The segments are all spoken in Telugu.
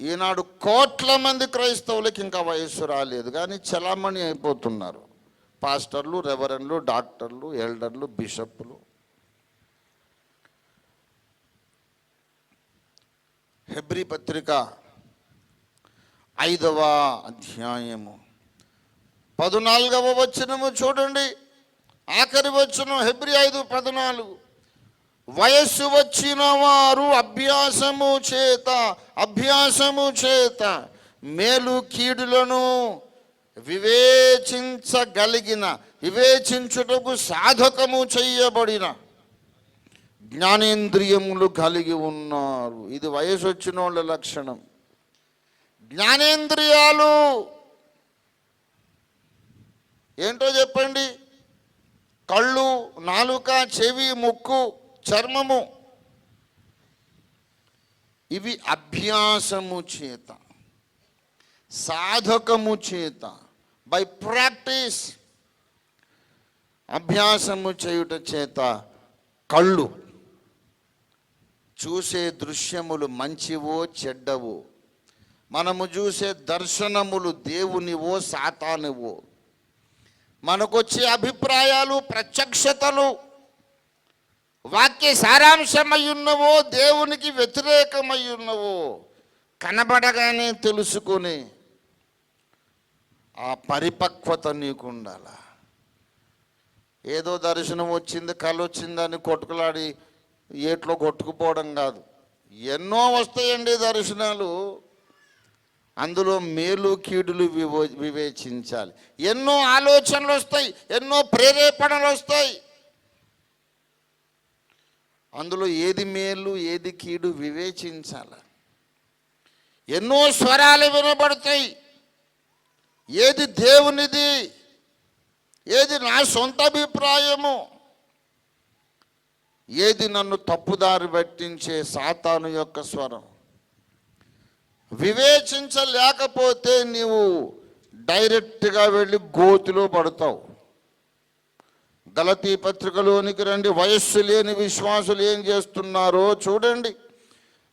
ఈనాడు కోట్ల మంది క్రైస్తవులకి ఇంకా వయస్సు రాలేదు, కానీ చలామణి అయిపోతున్నారు. పాస్టర్లు, రెవరెండ్లు, డాక్టర్లు, ఎల్డర్లు, బిషప్లు. హెబ్రీ పత్రిక 5వ అధ్యాయము 14వ వచనము చూడండి. ఆఖరి వచనం హెబ్రీ 5:14. వయస్సు వచ్చిన వారు అభ్యాసము చేత మేలు కీడులను వివేచించుటకు సాధకము చేయబడిన జ్ఞానేంద్రియములు కలిగి ఉన్నారు. ఇది వయసు వచ్చిన వాళ్ళ లక్షణం. జ్ఞానేంద్రియాలు ఏంటో చెప్పండి. కళ్ళు, నాలుక, చెవి, ముక్కు, చర్మము. ఇవి అభ్యాసము చేత, సాధకము చేత, బై ప్రాక్టీస్, అభ్యాసము చేయుట చేత కళ్ళు చూసే దృశ్యములు మంచివో చెడ్డవో, మనము చూసే దర్శనములు దేవునివో సాతానువో, మనకొచ్చే అభిప్రాయాలు, ప్రత్యక్షతలు వాక్య సారాంశమై ఉన్నవో దేవునికి వ్యతిరేకమై ఉన్నవో కనబడగానే తెలుసుకొని ఆ పరిపక్వత నీకు ఉండాల. ఏదో దర్శనం వచ్చింది, కళ వచ్చిందని కొట్టుకులాడి ఏట్లో కొట్టుకుపోవడం కాదు. ఎన్నో వస్తాయండి దర్శనాలు, అందులో మేలు కీడులు వివేచించాలి. ఎన్నో ఆలోచనలు వస్తాయి, ఎన్నో ప్రేరేపణలు వస్తాయి. అందులో ఏది మేలు ఏది కీడు వివేచించాలి. ఎన్నో స్వరాలు వినబడతాయి. ఏది దేవునిది, ఏది నా సొంత అభిప్రాయము, ఏది నన్ను తప్పుదారి పట్టించే సాతాను యొక్క స్వరం. వివేచించలేకపోతే నీవు డైరెక్ట్గా వెళ్ళి గోతిలో పడతావు. గలతీ పత్రికలోనికి రండి. వయస్సు లేని విశ్వాసులు ఏం చేస్తున్నారో చూడండి.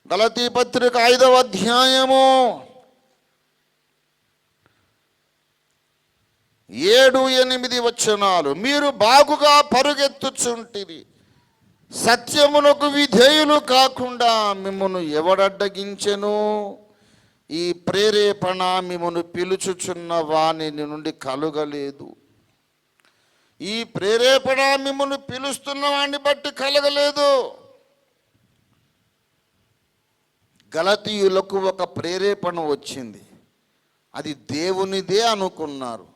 గలతీ పత్రిక 5వ అధ్యాయము 7-8 వచనాలు. మీరు బాగుగా పరుగెత్తుచుంటిరి, సత్యమునకు విధేయులు కాకుండా మిమ్మును ఎవడడ్డగించెను? ఈ ప్రేరేపణ మిమ్మును పిలుచుచున్న వాని నుండి కలుగలేదు. ఈ ప్రేరేపణ మిమ్మును పిలుస్తున్న వాడిని బట్టి కలగలేదు. గలతీయులకు ఒక ప్రేరేపణ వచ్చింది, అది దేవునిదే అనుకున్నారు.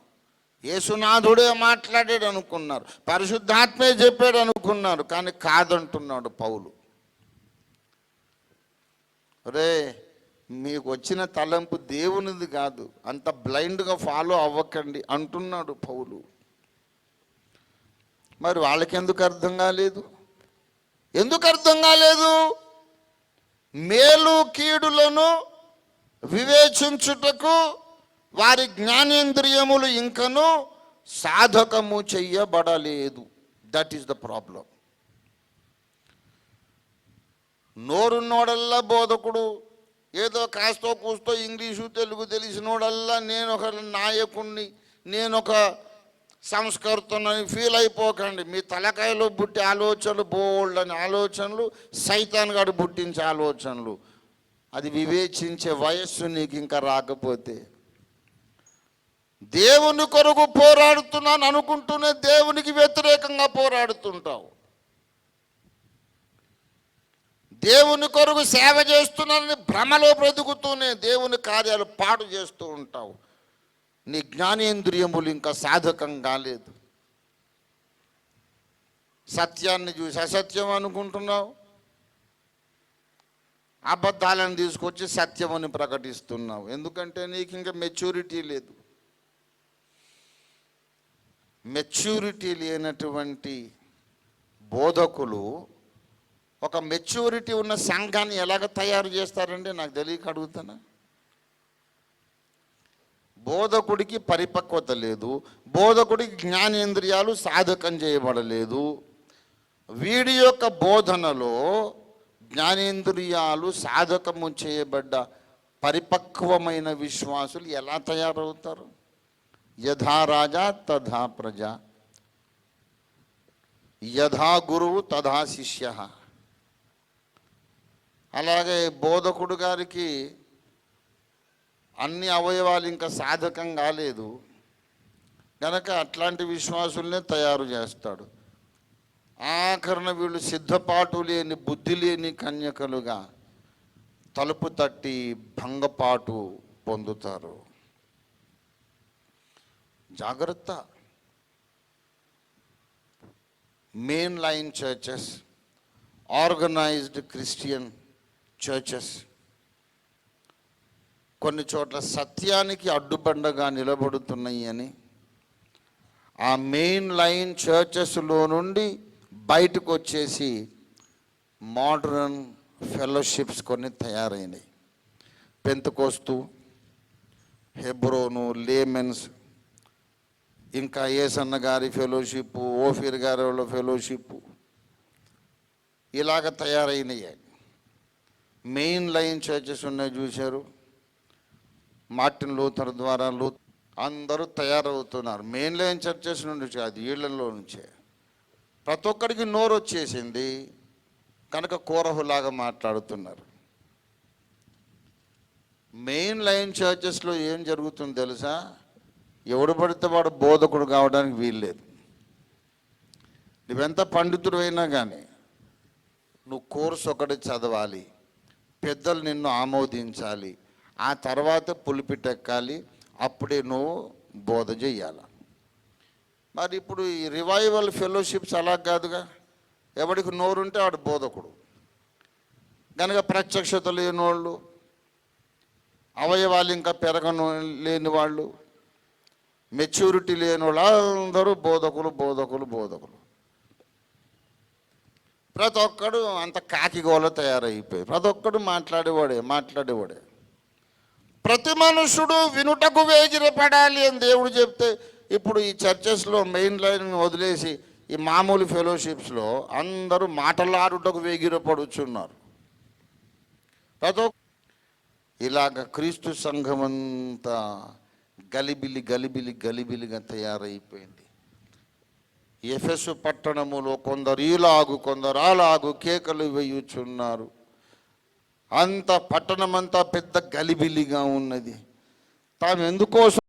యేసునాథుడే మాట్లాడాడు అనుకున్నారు, పరిశుద్ధాత్మే చెప్పాడు అనుకున్నారు. కానీ కాదంటున్నాడు పౌలు. రే, మీకు వచ్చిన తలంపు దేవునిది కాదు, అంత బ్లైండ్గా ఫాలో అవ్వకండి అంటున్నాడు పౌలు. మరి వాళ్ళకి ఎందుకు అర్థం కాలేదు? మేలు కీడులను వివేచించుటకు వారి జ్ఞానేంద్రియములు ఇంకను సాధకము చెయ్యబడలేదు. That is the problem. నోరున్నోడల్లా బోధకుడు, ఏదో కాస్తో కూస్తో ఇంగ్లీషు తెలుగు తెలిసినోడల్లా నేను ఒక నాయకుణ్ణి, నేను ఒక సంస్కర్తనని ఫీల్ అయిపోకండి. మీ తలకాయలో పుట్టే ఆలోచనలు బోల్డ్ అని ఆలోచనలు, సైతాన్ గాడు పుట్టించే ఆలోచనలు. అది వివేచించే వయస్సు నీకు ఇంకా రాకపోతే, దేవుని కొరకు పోరాడుతున్నాను అనుకుంటూనే దేవునికి వ్యతిరేకంగా పోరాడుతుంటావు. దేవుని కొరకు సేవ చేస్తున్నానని భ్రమలో బ్రతుకుతూనే దేవుని కార్యాలు పాడు చేస్తూ ఉంటావు. నీ జ్ఞానేంద్రియములు ఇంకా సాధకం కాలేదు. సత్యాన్ని చూసి అసత్యం అనుకుంటున్నావు, అబద్ధాలను తీసుకొచ్చి సత్యమని ప్రకటిస్తున్నావు. ఎందుకంటే నీకు ఇంకా మెచ్యూరిటీ లేదు. మెచ్యూరిటీ లేనటువంటి బోధకులు ఒక మెచ్యూరిటీ ఉన్న సంఘాన్ని ఎలాగ తయారు చేస్తారండి? నాకు తెలియక అడుగుతానా. బోధకుడికి పరిపక్వత లేదు, బోధకుడికి జ్ఞానేంద్రియాలు సాధకం చేయబడలేదు. వీడి యొక్క బోధనలో జ్ఞానేంద్రియాలు సాధకము చేయబడ్డ పరిపక్వమైన విశ్వాసులు ఎలా తయారవుతారు? యథా రాజా తథా ప్రజ, యథా గురువు తథా శిష్య. అలాగే బోధకుడు గారికి అన్ని అవయవాలు ఇంకా సాధకం కాలేదు కనుక అట్లాంటి విశ్వాసుల్నే తయారు చేస్తాడు. ఆఖరణ వీళ్ళు సిద్ధపాటు లేని బుద్ధి లేని కన్యకలుగా తలుపు తట్టి భంగపాటు పొందుతారు. జాగ్రత్త. Main line churches, organised Christian churches కొన్ని చోట్ల సత్యానికి అడ్డుబండగా నిలబడుతున్నాయి అని ఆ మెయిన్ లైన్ చర్చెస్లో నుండి బయటకు వచ్చేసి మోడర్న్ ఫెలోషిప్స్ కొన్ని తయారైనాయి. పెంతెకోస్తు, హెబ్రోను, లేమెన్స్, ఇంకా ఏసన్న గారి ఫెలోషిప్, ఓఫీర్ గారి వాళ్ళ ఫెలోషిప్, ఇలాగ తయారైనవి. మెయిన్ లైన్ చర్చెస్ ఉన్నాయి చూశారు, మార్టిన్ లూథర్ ద్వారా అందరూ తయారవుతున్నారు. మెయిన్ లైన్ చర్చెస్ నుండి కాదు, వీళ్ళల్లో నుంచే. ప్రతి ఒక్కడికి నోరు వచ్చేసింది కనుక కోరహులాగా మాట్లాడుతున్నారు. మెయిన్ లైన్ చర్చెస్లో ఏం జరుగుతుందో తెలుసా? ఎవడు పడితే వాడు బోధకుడు కావడానికి వీల్లేదు. నువ్వెంత పండితుడు అయినా కానీ నువ్వు కోర్సు ఒకటి చదవాలి, పెద్దలు నిన్ను ఆమోదించాలి, ఆ తర్వాత పులిపిటెక్కాలి, అప్పుడే నువ్వు బోధ చెయ్యాలి. మరి ఇప్పుడు ఈ రివైవల్ ఫెలోషిప్స్ అలా కాదుగా, ఎవడికి నోరుంటే వాడు బోధకుడు. కనుక ప్రత్యక్షత లేని వాళ్ళు, అవయవాలు ఇంకా లేని వాళ్ళు, మెచ్యూరిటీ లేని వాళ్ళు అందరూ బోధకులు బోధకులు బోధకులు. ప్రతి ఒక్కడు అంత కాకిగోల తయారైపోయి, ప్రతి ఒక్కడు మాట్లాడేవాడే. ప్రతి మనుషుడు వినుటకు వేగిరపడాలి అని దేవుడు చెప్తే, ఇప్పుడు ఈ చర్చెస్లో మెయిన్ లైన్ వదిలేసి ఈ మామూలు ఫెలోషిప్స్లో అందరూ మాటలాడుటకు వేగిరపడుచున్నారు. ఇలాగ క్రీస్తు సంఘమంతా గలిబిలిగా తయారైపోయింది. ఎఫెసు పట్టణములో కొందరు ఈలాగు కొందరు అలాగు కేకలు వేయుచున్నారు. అంత పట్టణమంతా పెద్ద గలిబిలిగా ఉన్నది. తాము ఎందుకోసం